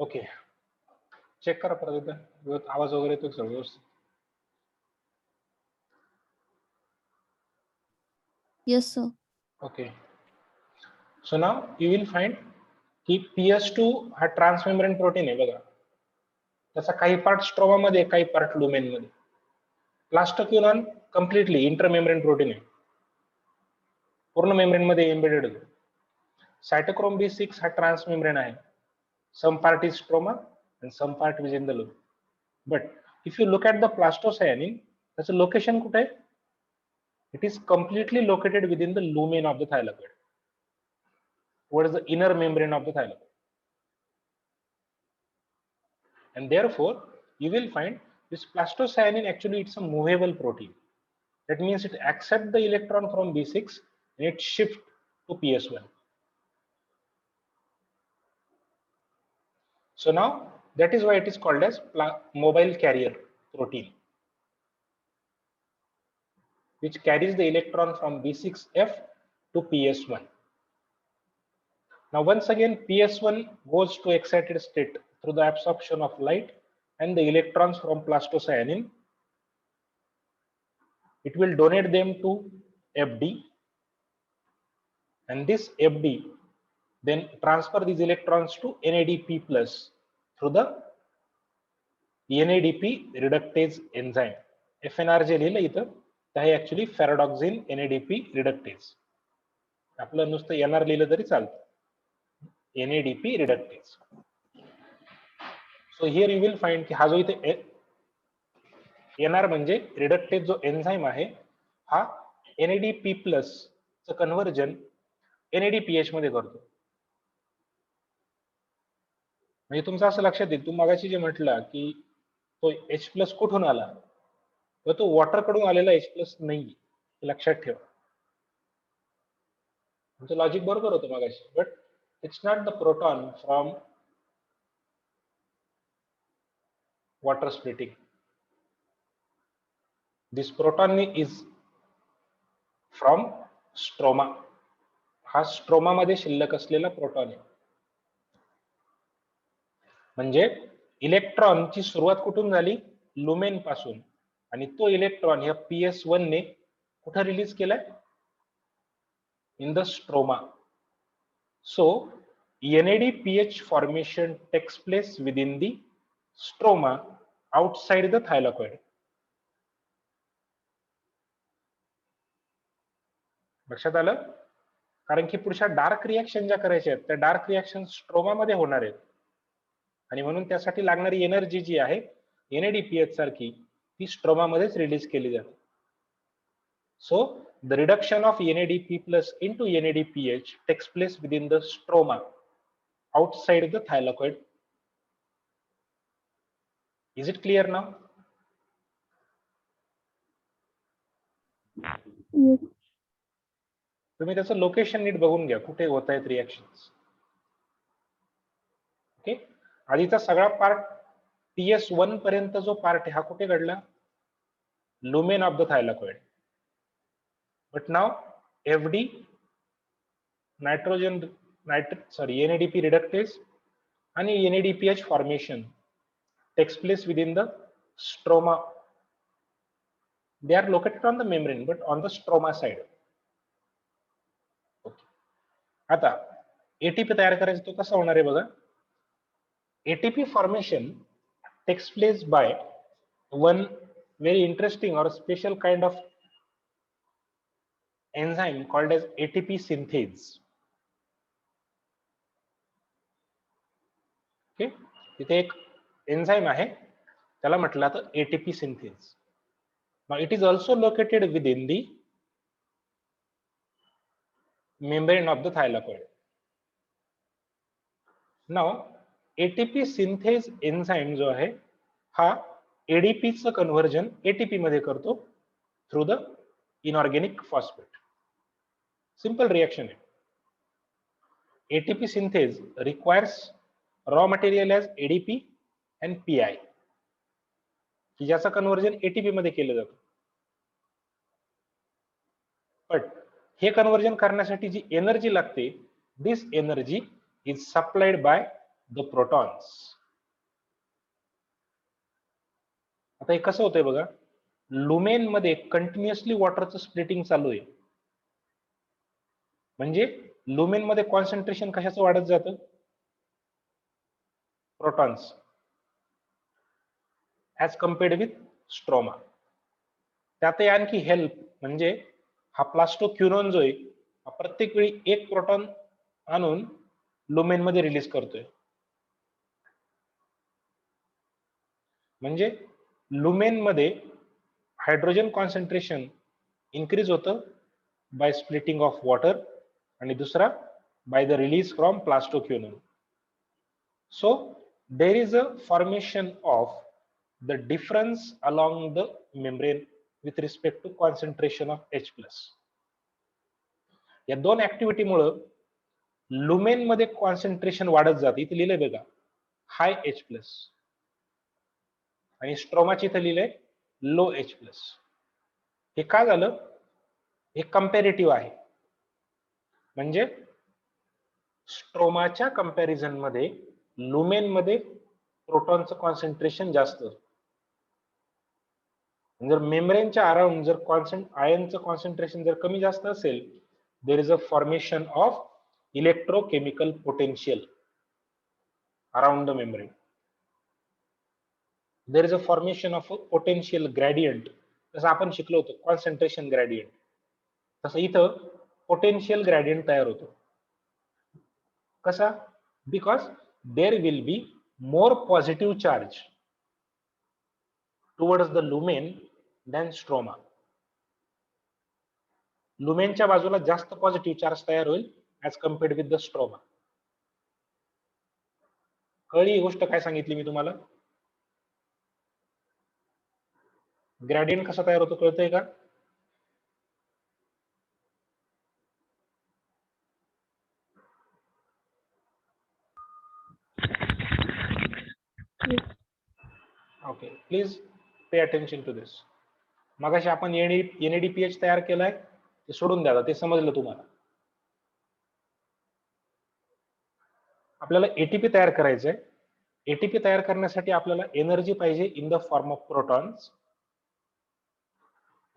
Okay, check करा परत एकदा, आवाज वगैरे येतो सगळं व्यवस्थित? Yes, sir. Okay, so now you will find की PS2 हा ट्रान्समेम्ब्रेन प्रोटीन आहे बघा. त्याचा काही पार्ट स्ट्रोमा मध्ये, काही पार्ट लुमेन मध्ये. प्लास्टोक्युनॉन कम्प्लिटली इंटरमेम्ब्रेन प्रोटीन आहे, पूर्ण मेम्ब्रेन मध्ये एम्बेडेड होतो. सायटोक्रोम B6 हा ट्रान्समेम्ब्रेन आहे, some part is stroma and some part within the loop. But if you look at the plastocyanin, त्याचं लोकेशन कुठे आहे? It is completely located within the lumen of the thylakoid, towards the inner membrane of the thylakoid. And therefore, you will find this plastocyanin actually it's a movable protein. That means it accepts the electron from B6 and it shifts to PS1. So now that is why it is called as mobile carrier protein, which carries the electron from B6F to PS1. Now once again PS1 goes to excited state through the absorption of light and the electrons from plastocyanin. It will donate them to FD, and this FD then transfer these electrons to NADP plus through the NADP reductase enzyme. FNR जे लिहिलं इथं ते actually ferredoxin NADP reductase. आपलं नुसतं NR लिहिलं तरी चालतं. NADP reductase. So here you will find की हा जो इथे NR म्हणजे रिडक्टेज जो एन्झाइम आहे हा NADP प्लस चं कन्व्हर्जन NADPH मध्ये करतो. म्हणजे तुमचं असं लक्षात येईल, तुम्ही मगाशी जे म्हटलं की तो H प्लस कुठून आला, तर तो वॉटर कडून आलेला H प्लस नाही, हे लक्षात ठेवा. तुमचं लॉजिक बरोबर होतं मगाशी, but it's not the proton from water splitting. This proton is from stroma. हा स्ट्रोमा मध्ये शिल्लक असलेला प्रोटॉन आहे. म्हणजे इलेक्ट्रॉनची सुरुवात कुठून झाली? लुमेन पासून, आणि तो इलेक्ट्रॉन ह्या PS1 ने कुठे रिलीज केलाय? In the stroma. So NADPH formation takes place within the stroma outside the thylakoid. लक्षात आलं? कारण की पुढच्या डार्क रिएक्शन ज्या करायच्या आहेत त्या डार्क रिएक्शन स्ट्रोमा मध्ये होणार आहेत, आणि म्हणून त्यासाठी लागणारी एनर्जी जी आहे NADPH सारखी ती स्ट्रोमा मध्येच रिलीज केली जाते. So the reduction of NADP plus into NADPH takes place within the stroma outside the thylakoid. Is it clear now? Yes. तुम्ही त्याचं लोकेशन नीट बघून घ्या, कुठे होत आहेत रिएक्शन्स. ओके, आधीचा सगळा पार्ट PS1 पर्यंत जो पार्ट आहे हा कुठे घडला? Lumen of the thylakoid. But नाव FD NADP reductase आणि NADPH formation takes place within the stroma. They are located on the membrane but on the stroma side. Okay. आता ATP तयार करायचा तो कसा होणार आहे बघा. ATP formation takes place by one very interesting or special kind of enzyme called as ATP synthase. Okay, इथे एक एन्झाइम आहे त्याला म्हटलं तर ATP synthase. Now it is also located within the membrane of the thylakoid. Now ATP synthase enzyme जो आहे हा ADP चं कन्व्हर्जन ATP मध्ये करतो through the inorganic phosphate. Simple reaction आहे. ATP synthase requires raw material as ADP and PI, की ज्याचं conversion ATP मध्ये केलं जातं. पण हे कन्व्हर्जन करण्यासाठी जी एनर्जी लागते, this energy is supplied by the protons. आता हे कसं होतंय बघा, लुमेन मध्ये कंटिन्युअसली वॉटरचं स्प्लिटिंग चालू आहे. म्हणजे लुमेन मध्ये कॉन्सन्ट्रेशन कशाचं वाढत जातं? Protons as compared with stroma. त्यातही आणखी हेल्प म्हणजे हा प्लास्टोक्युनोन जो आहे हा प्रत्येक वेळी एक प्रोटॉन आणून लुमेन मध्ये रिलीज करतोय. म्हणजे लुमेन मध्ये हायड्रोजन कॉन्सन्ट्रेशन इन्क्रीज होतं बाय स्प्लिटिंग ऑफ वॉटर आणि दुसरा by the release from plastoquinone. So there is a formation of the difference along the membrane with respect to concentration of H+. या दोन activity मुळे lumen मध्ये concentration वाढत जाते. इथे लिहिलंय बघा हाय H+, आणि स्ट्रोमाची इथे लिहिलंय लो H+. हे का झालं? हे कंपॅरेटिव्ह आहे. म्हणजे स्ट्रोमाच्या कंपॅरिझन मध्ये लुमेन मध्ये प्रोटॉनचं कॉन्सन्ट्रेशन जास्त. जर मेम्ब्रेनच्या अराउंड जर आयनचं कॉन्सन्ट्रेशन जर कमी जास्त असेल, देर is a formation of electrochemical potential around the membrane. There is a formation of a potential gradient. जसं आपण शिकलो होतो कॉन्सन्ट्रेशन ग्रेडियंट, तसं इथं पोटेन्शियल ग्रेडियंट तयार होतो. कसा? Because there will be more positive charge towards the lumen than stroma. लुमेनच्या बाजूला जास्त पॉझिटिव्ह चार्ज तयार होईल as compared with the stroma. कळली ही गोष्ट काय सांगितली मी तुम्हाला? ग्रेडियंट कसा तयार होतो कळतंय का? Okay, please pay attention to this. मगाशी आपण NADPH तयार केलाय ते सोडून द्या, ते समजलं तुम्हाला. आपल्याला एटीपी तयार करायचंय. एटीपी तयार करण्यासाठी आपल्याला एनर्जी पाहिजे in the form of protons.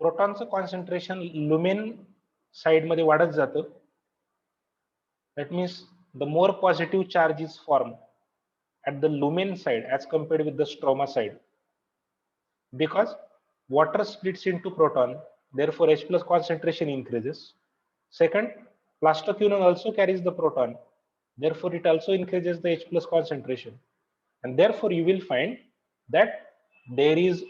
प्रोटॉनचं कॉन्सन्ट्रेशन लुमेन साइड मध्ये वाढत जातं. That means the more positive charge is form at the lumen side as compared with the stroma side, because water splits into proton, therefore H+ concentration increases. Second, plastoquinone also carries the proton, therefore it also increases the H+ concentration, and therefore you will find that there is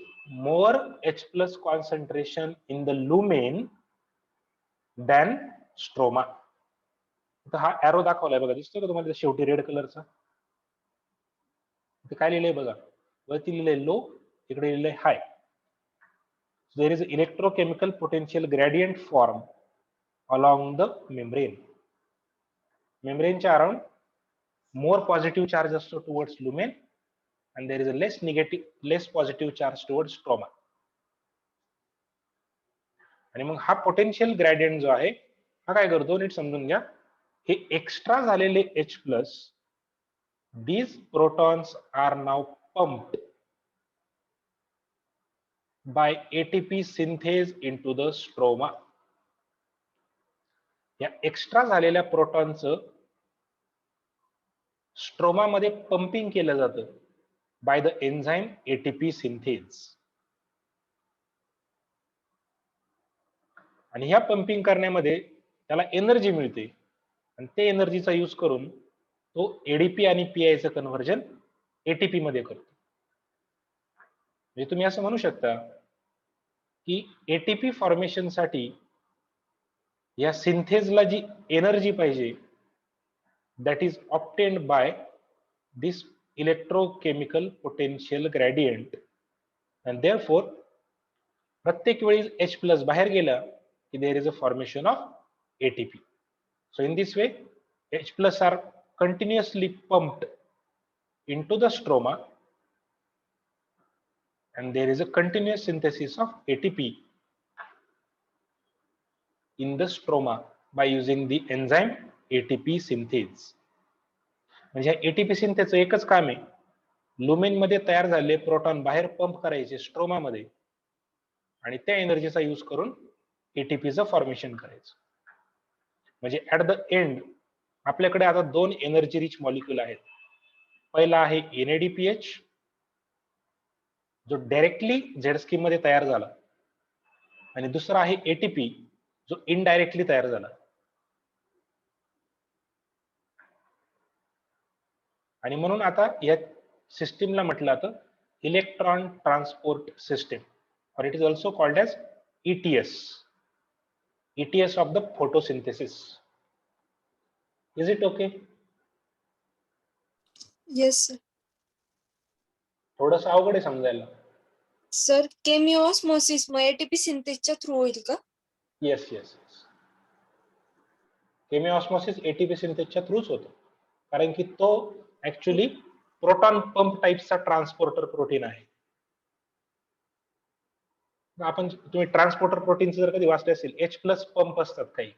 more H+ concentration in the lumen than stroma. तर हा arrow दाखवलाय बघा, दिसतोय का तुम्हाला शेवटी red कलरचा? ते काय लिहिलंय बघा, वरती लिहिलंय लो, इकडे लिहिलंय high. There is electrochemical potential gradient form along the membrane. मेम्ब्रेनच्या अराउंड मोर पॉझिटिव्ह चार्ज असतो towards lumen and there is a less positive charge towards stroma. आणि मग हा पोटेन्शियल ग्रेडियंट जो आहे हा काय करतो नीट समजून घ्या. हे एक्स्ट्रा झालेले H+, these protons are now pumped by ATP synthase into the stroma. या एक्स्ट्रा झालेल्या प्रोटॉनचं स्ट्रोमा मध्ये पंपिंग केलं जातं by the enzyme ATP synthase. आणि ह्या पंपिंग करण्यामध्ये त्याला एनर्जी मिळते आणि ते एनर्जीचा यूज करून तो एडीपी आणि पीआयचं कन्व्हर्जन एटीपी मध्ये करतो. म्हणजे तुम्ही असं म्हणू शकता की एटीपी फॉर्मेशन साठी या सिंथेजला जी एनर्जी पाहिजे that is obtained by this electrochemical potential gradient, and therefore प्रत्येक वेळी H+ बाहेर गेला की there is a formation of ATP. So in this way H+ are continuously pumped into the stroma and there is a continuous synthesis of ATP in the stroma by using the enzyme ATP synthase. म्हणजे ATP सिंथेसचं एकच काम आहे, lumen मध्ये तयार झालेले proton बाहेर pump करायचे स्ट्रोमामध्ये आणि त्या एनर्जीचा यूज करून एटीपीचं फॉर्मेशन करायचं. म्हणजे ऍट द एंड आपल्याकडे आता दोन एनर्जी रिच मॉलिक्यूल आहेत. पहिला आहे NADPH जो डायरेक्टली झेड स्कीम मध्ये तयार झाला आणि दुसरा आहे ATP जो इनडायरेक्टली तयार झाला. आणि म्हणून आता या सिस्टीमला म्हटलं जातं electron transport system, or it is also called as ETS of the photosynthesis. Is it okay? Yes sir. थोडंसं अवघड आहे समजायला. सर केमिओस्मोसिस मग एटीपी सिंथेसच्या थ्रू होईल का? Yes yes yes. Chemiosmosis ATP सिंथेसच्या थ्रूच होतो, कारण की तो ऍक्च्युली प्रोटॉन पंप टाईपचा ट्रान्सपोर्टर प्रोटीन आहे. आपण तुम्ही ट्रान्सपोर्टर प्रोटीन जर कधी वाचले असेल, H+ पंप असतात काही.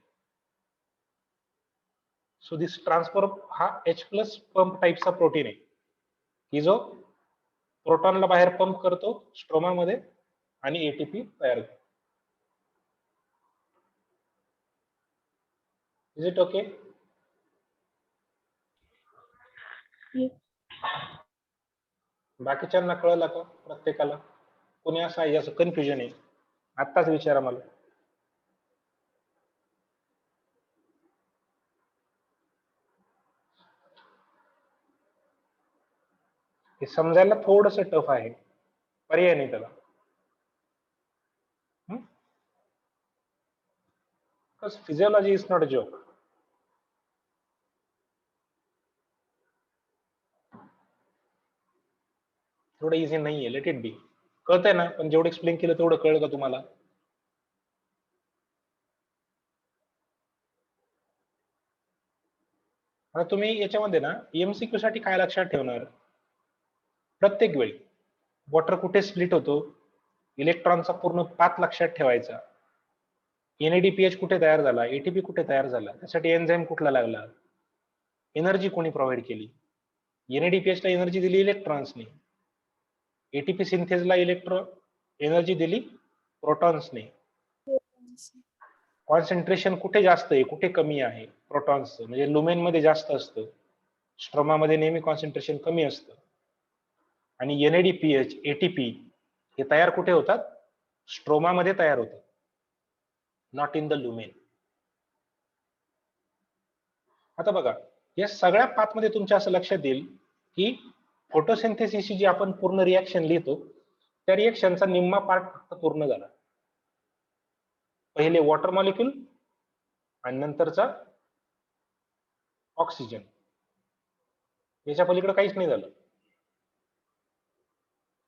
सो दिस ट्रान्सपोर्ट हा H+ पंप टाईपचा प्रोटीन आहे की जो प्रोटॉनला बाहेर पंप करतो स्ट्रोमामध्ये आणि एटीपी तयार करतो. Is it okay? बाकीच्यांना कळलं का? प्रत्येकाला कोणी असं आहे ज्याचं कन्फ्युजन आहे आत्ताच विचारा मला. हे समजायला थोडस टफ आहे, पर्याय नाही त्याला. Because physiology is not a joke. थोडं इझी नाहीये, लेट इट बी. कळतंय ना? पण जेवढं एक्सप्लेन केलं तेवढं कळलं का तुम्हाला? आता तुम्ही याच्यामध्ये ना EMCQ साठी काय लक्षात ठेवणार? प्रत्येक वेळी वॉटर कुठे स्प्लिट होतो, इलेक्ट्रॉनचा पूर्ण पाथ लक्षात ठेवायचा. NADPH कुठे तयार झाला, ATP कुठे तयार झाला, त्यासाठी एन्झाईम कुठला लागला, एनर्जी कोणी प्रोव्हाइड केली. NADPH ला एनर्जी दिली इलेक्ट्रॉन्सने, ATP सिंथेसला एनर्जी दिली प्रोटॉन्सने. कॉन्सन्ट्रेशन कुठे जास्त आहे कुठे कमी आहे प्रोटॉन्सचं, म्हणजे लुमेन मध्ये जास्त असतं, स्ट्रोमामध्ये नेहमी कॉन्सन्ट्रेशन कमी असतं. आणि NADPH ATP हे तयार कुठे होतात? स्ट्रोमामध्ये तयार होतात, नॉट इन द लुमेन. आता बघा या सगळ्या पाथमध्ये तुमच्या असं लक्षात येईल की फोटोसिंथेसिसची जी आपण पूर्ण रिॲक्शन लिहितो त्या रिॲक्शनचा निम्मा पार्ट फक्त पूर्ण झाला. पहिले वॉटर मॉलिक्यूल आणि नंतरचा ऑक्सिजन, याच्या पलीकडे काहीच नाही झालं.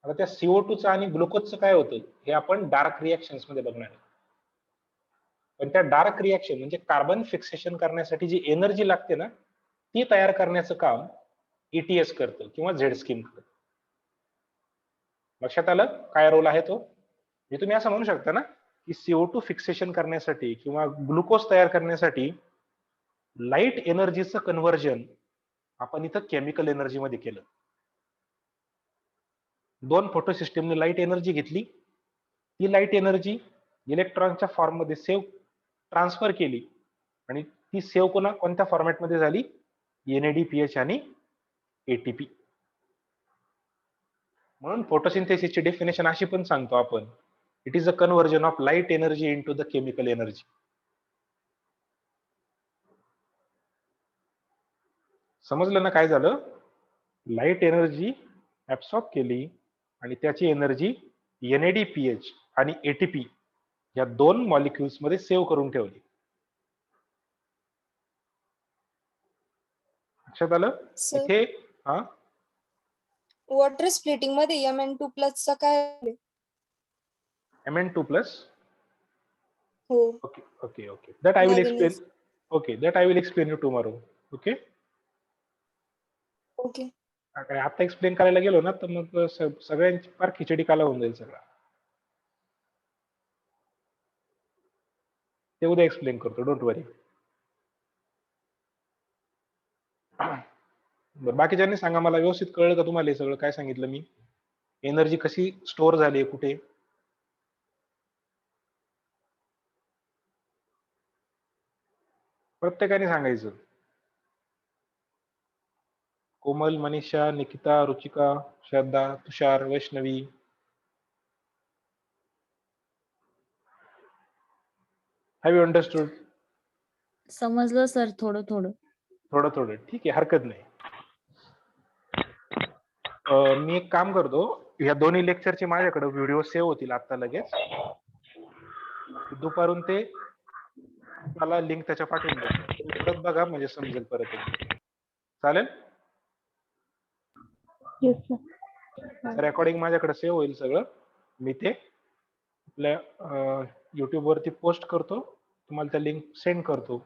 आता त्या CO2चं आणि ग्लुकोजचं काय होतं हे आपण डार्क रिॲक्शन्स मध्ये बघणार आहे. पण त्या डार्क रिॲक्शन म्हणजे कार्बन फिक्सेशन करण्यासाठी जी एनर्जी लागते ना ती तयार करण्याचं काम ETS करतं किंवा झेड स्कीम करतं. लक्षात आलं काय रोल आहे तो? म्हणजे तुम्ही असं म्हणू शकता ना की CO2 फिक्सेशन करण्यासाठी किंवा ग्लुकोज तयार करण्यासाठी लाईट एनर्जीचं कन्व्हर्जन आपण इथं केमिकल एनर्जी मध्ये केलं. दोन फोटो सिस्टीमने लाईट एनर्जी घेतली, ती लाईट एनर्जी इलेक्ट्रॉनच्या फॉर्म मध्ये सेव्ह ट्रान्सफर केली आणि ती सेव्ह कोणत्या फॉर्मॅटमध्ये झाली? NADPH आणि ATP. म्हणून फोटोसिंथेसिसची डेफिनेशन अशी पण सांगतो आपण, it is a conversion of light energy into the chemical energy. समजलं ना काय झालं? लाईट एनर्जी ऍब्सॉर्ब केली आणि त्याची एनर्जी NADPH आणि ATP या दोन मॉलिक्युल्स मध्ये सेव्ह करून ठेवली. लक्षात आलं? इथे वॉटर स्प्लिटिंग मध्ये Mn2+ चा काय? Mn2+. हो. Okay. That I will explain. Okay, that I will explain you tomorrow. Okay. आता एक्सप्लेन करायला गेलो ना तर मग सगळ्यांची फार खिचडी काला होऊन जाईल सगळा. ते उद्या एक्सप्लेन करतो, डोंट वरी. बरं, बाकीच्यांनी सांगा, मला व्यवस्थित कळलं का तुम्हाला हे सगळं काय सांगितलं मी? एनर्जी कशी स्टोअर झाली कुठे? प्रत्येकाने सांगायचं. Komal, Manisha, Nikita, Ruchika, Shraddha, Tushar, Vaishnavi. Have you understood? समजलं सर थोडं थोडं. थोडं थोडं ठीक आहे, हरकत नाही. मी एक काम करतो, या दोन्ही लेक्चरचे माझ्याकडे व्हिडिओ सेव्ह होतील आता लगेच. दुपारून ते मला लिंक त्याच्या पाठवून देतो, परत बघा म्हणजे समजेल परत एकदा. चालेल? Yes sir. रेकॉर्डिंग माझ्याकडे सेव्ह होईल सगळं. मी ते आपल्या YouTube वरती पोस्ट करतो, तुम्हाला त्या लिंक सेंड करतो.